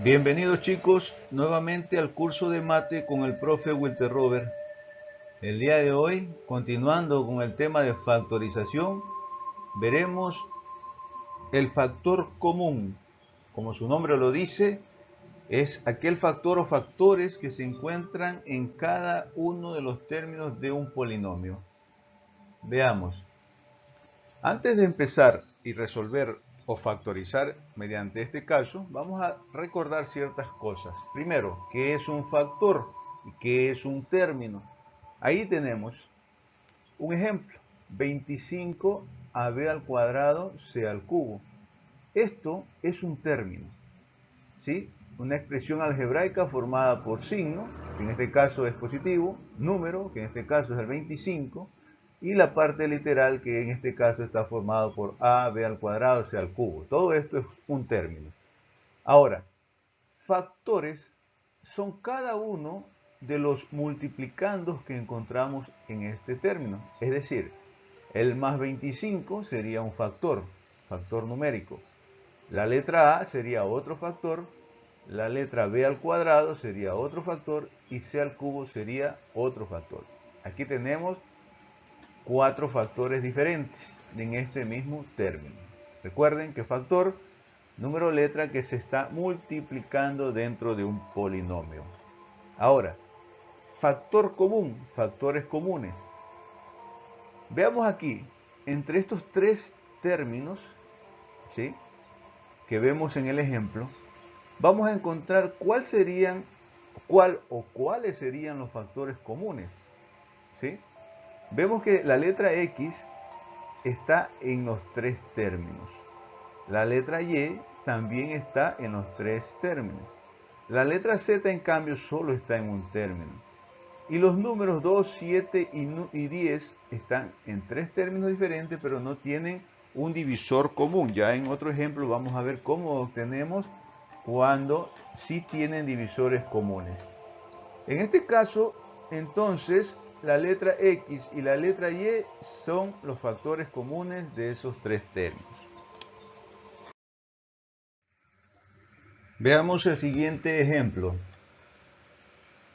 Bienvenidos chicos nuevamente al curso de mate con el profe Wilter Robert. El día de hoy, continuando con el tema de factorización, veremos el factor común. Como su nombre lo dice, es aquel factor o factores que se encuentran en cada uno de los términos de un polinomio. Veamos. Antes de empezar y resolver o factorizar mediante este caso, vamos a recordar ciertas cosas. Primero, ¿qué es un factor y qué es un término? Ahí tenemos un ejemplo, 25ab al cuadrado c al cubo. Esto es un término, ¿sí? Una expresión algebraica formada por signo, que en este caso es positivo, número, que en este caso es el 25, y la parte literal, que en este caso está formado por a, b al cuadrado, c al cubo. Todo esto es un término. Ahora, factores son cada uno de los multiplicandos que encontramos en este término. Es decir, el más 25 sería un factor numérico. La letra a sería otro factor, la letra b al cuadrado sería otro factor y c al cubo sería otro factor. Aquí tenemos 4 factores diferentes en este mismo término. Recuerden que factor, número letra que se está multiplicando dentro de un polinomio. Ahora, factor común, factores comunes. Veamos aquí, entre estos tres términos, ¿sí?, que vemos en el ejemplo, vamos a encontrar cuáles serían los factores comunes, ¿sí? Vemos que la letra X está en los tres términos. La letra Y también está en los tres términos. La letra Z, en cambio, solo está en un término. Y los números 2, 7 y 10 están en tres términos diferentes, pero no tienen un divisor común. Ya en otro ejemplo vamos a ver cómo obtenemos cuando sí tienen divisores comunes. En este caso, entonces, la letra X y la letra Y son los factores comunes de esos tres términos. Veamos el siguiente ejemplo.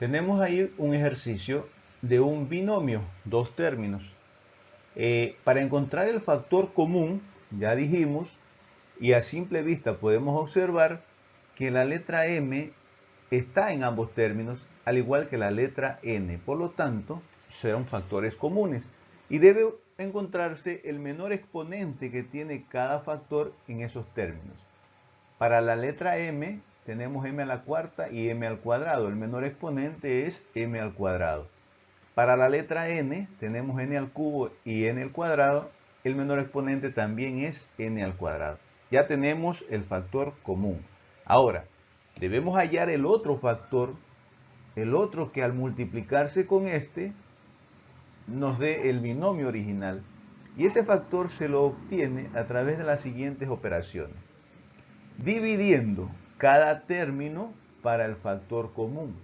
Tenemos ahí un ejercicio de un binomio, dos términos. Para encontrar el factor común, ya dijimos, y a simple vista podemos observar que la letra M está en ambos términos, al igual que la letra N. Por lo tanto, serán factores comunes. Y debe encontrarse el menor exponente que tiene cada factor en esos términos. Para la letra M tenemos m a la cuarta y m al cuadrado. El menor exponente es m al cuadrado. Para la letra N tenemos n al cubo y n al cuadrado. El menor exponente también es n al cuadrado. Ya tenemos el factor común. Ahora, debemos hallar el otro factor, el otro que al multiplicarse con este nos dé el binomio original. Y ese factor se lo obtiene a través de las siguientes operaciones. Dividiendo cada término para el factor común.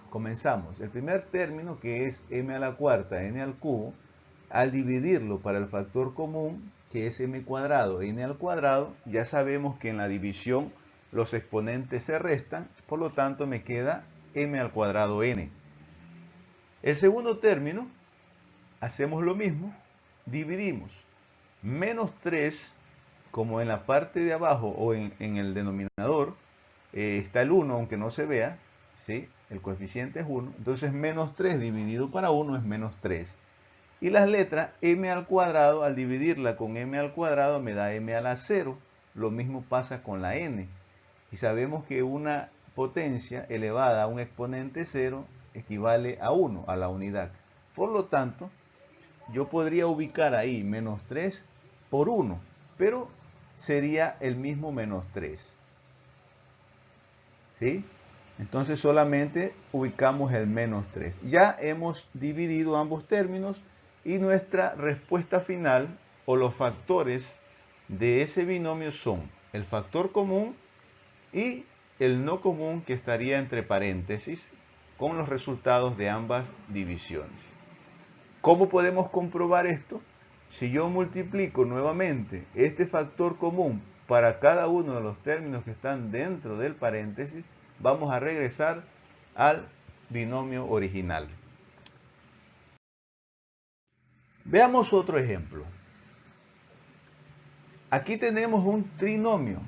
Comenzamos. El primer término, que es m a la cuarta, n al cubo, al dividirlo para el factor común, que es m cuadrado, n al cuadrado, ya sabemos que en la división los exponentes se restan, por lo tanto me queda m al cuadrado n. El segundo término, hacemos lo mismo, dividimos menos 3, como en la parte de abajo o en el denominador está el 1, aunque no se vea, ¿sí?, el coeficiente es 1, entonces menos 3 dividido para 1 es menos 3. Y las letras m al cuadrado, al dividirla con m al cuadrado me da m a la 0. Lo mismo pasa con la n. Y sabemos que una potencia elevada a un exponente 0 equivale a 1, a la unidad. Por lo tanto, yo podría ubicar ahí menos 3 por 1, pero sería el mismo menos 3. ¿Sí? Entonces solamente ubicamos el menos 3. Ya hemos dividido ambos términos y nuestra respuesta final o los factores de ese binomio son el factor común y el no común, que estaría entre paréntesis con los resultados de ambas divisiones. ¿Cómo podemos comprobar esto? Si yo multiplico nuevamente este factor común para cada uno de los términos que están dentro del paréntesis, vamos a regresar al binomio original. Veamos otro ejemplo. Aquí tenemos un trinomio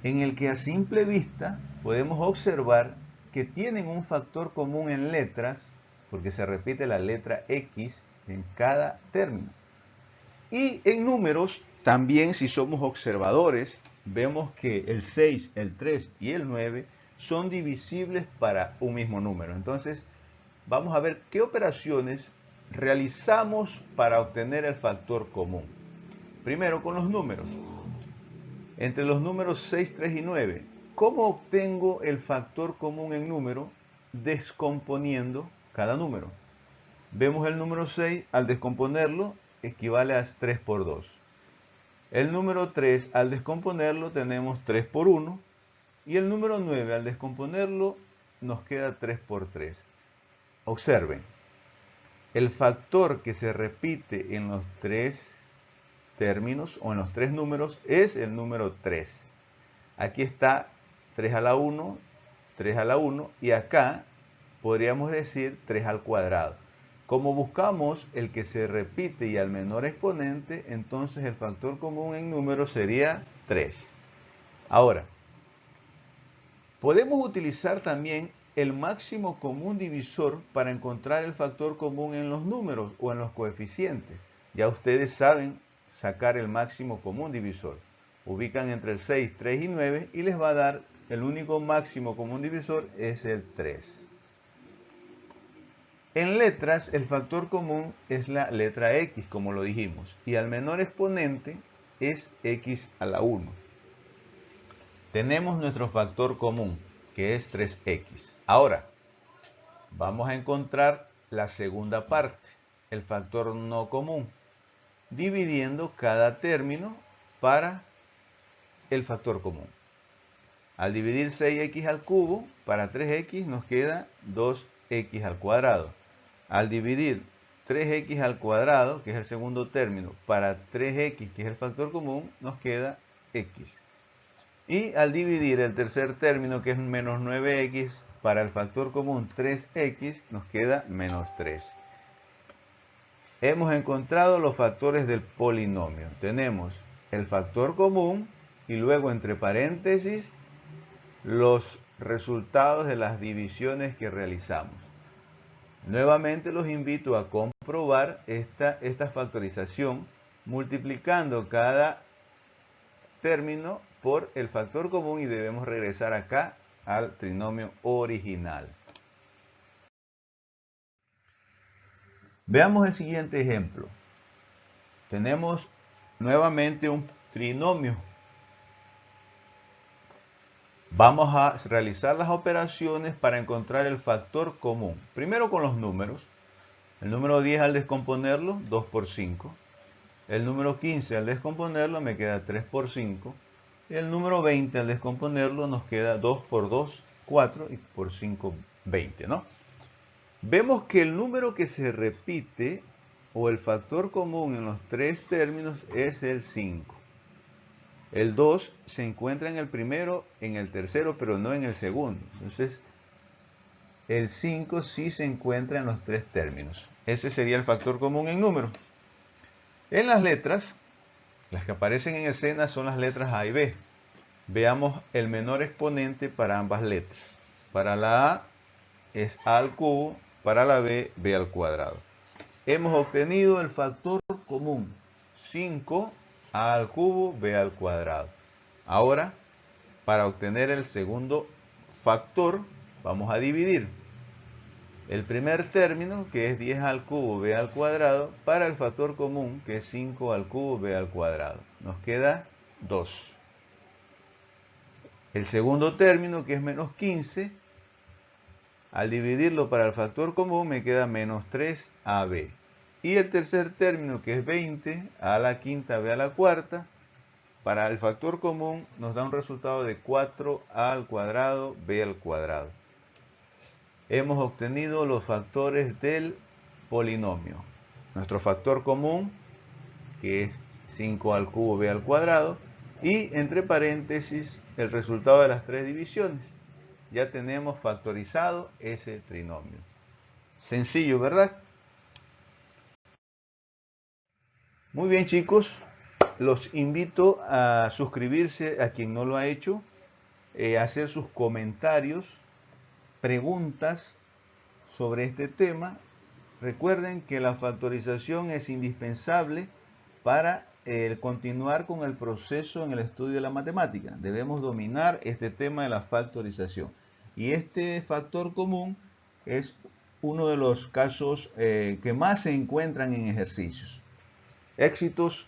en el que a simple vista podemos observar que tienen un factor común en letras, porque se repite la letra X en cada término. Y en números, también si somos observadores, vemos que el 6, el 3 y el 9 son divisibles para un mismo número. Entonces, vamos a ver qué operaciones realizamos para obtener el factor común. Primero, con los números. Entre los números 6, 3 y 9, ¿cómo obtengo el factor común en número descomponiendo cada número? Vemos el número 6, al descomponerlo, equivale a 3 por 2. El número 3, al descomponerlo, tenemos 3 por 1. Y el número 9, al descomponerlo, nos queda 3 por 3. Observen, el factor que se repite en los tres términos o en los tres números es el número 3. Aquí está 3 a la 1, 3 a la 1 y acá podríamos decir 3 al cuadrado. Como buscamos el que se repite y al menor exponente, entonces el factor común en números sería 3. Ahora, podemos utilizar también el máximo común divisor para encontrar el factor común en los números o en los coeficientes. Ya ustedes saben sacar el máximo común divisor. Ubican entre el 6, 3 y 9 y les va a dar el único máximo común divisor es el 3. En letras, el factor común es la letra X, como lo dijimos, y al menor exponente es X a la 1. Tenemos nuestro factor común, que es 3X. Ahora, vamos a encontrar la segunda parte, el factor no común, dividiendo cada término para el factor común. Al dividir 6x al cubo, para 3x nos queda 2x al cuadrado. Al dividir 3x al cuadrado, que es el segundo término, para 3x, que es el factor común, nos queda x. Y al dividir el tercer término, que es menos 9x, para el factor común 3x, nos queda menos 3. Hemos encontrado los factores del polinomio. Tenemos el factor común y luego entre paréntesis los resultados de las divisiones que realizamos. Nuevamente los invito a comprobar esta factorización multiplicando cada término por el factor común y debemos regresar acá al trinomio original. Veamos el siguiente ejemplo. Tenemos nuevamente un trinomio. Vamos a realizar las operaciones para encontrar el factor común. Primero con los números. El número 10 al descomponerlo, 2 por 5. El número 15 al descomponerlo me queda 3 por 5. Y el número 20 al descomponerlo nos queda 2 por 2, 4 y por 5, 20, ¿no? Vemos que el número que se repite o el factor común en los tres términos es el 5. El 2 se encuentra en el primero, en el tercero, pero no en el segundo. Entonces, el 5 sí se encuentra en los tres términos. Ese sería el factor común en números. En las letras, las que aparecen en escena son las letras A y B. Veamos el menor exponente para ambas letras. Para la A es A al cubo, para la B, B al cuadrado. Hemos obtenido el factor común, 5 A al cubo, B al cuadrado. Ahora, para obtener el segundo factor, vamos a dividir el primer término, que es 10 al cubo, B al cuadrado, para el factor común, que es 5 al cubo, B al cuadrado. Nos queda 2. El segundo término, que es menos 15, al dividirlo para el factor común, me queda menos 3AB. Y el tercer término, que es 20, A a la quinta, B a la cuarta, para el factor común nos da un resultado de 4A al cuadrado, B al cuadrado. Hemos obtenido los factores del polinomio. Nuestro factor común, que es 5 al cubo, B al cuadrado, y entre paréntesis el resultado de las tres divisiones. Ya tenemos factorizado ese trinomio. Sencillo, ¿verdad? Muy bien, chicos, los invito a suscribirse a quien no lo ha hecho, hacer sus comentarios, preguntas sobre este tema. Recuerden que la factorización es indispensable para continuar con el proceso en el estudio de la matemática. Debemos dominar este tema de la factorización. Y este factor común es uno de los casos que más se encuentran en ejercicios. Éxitos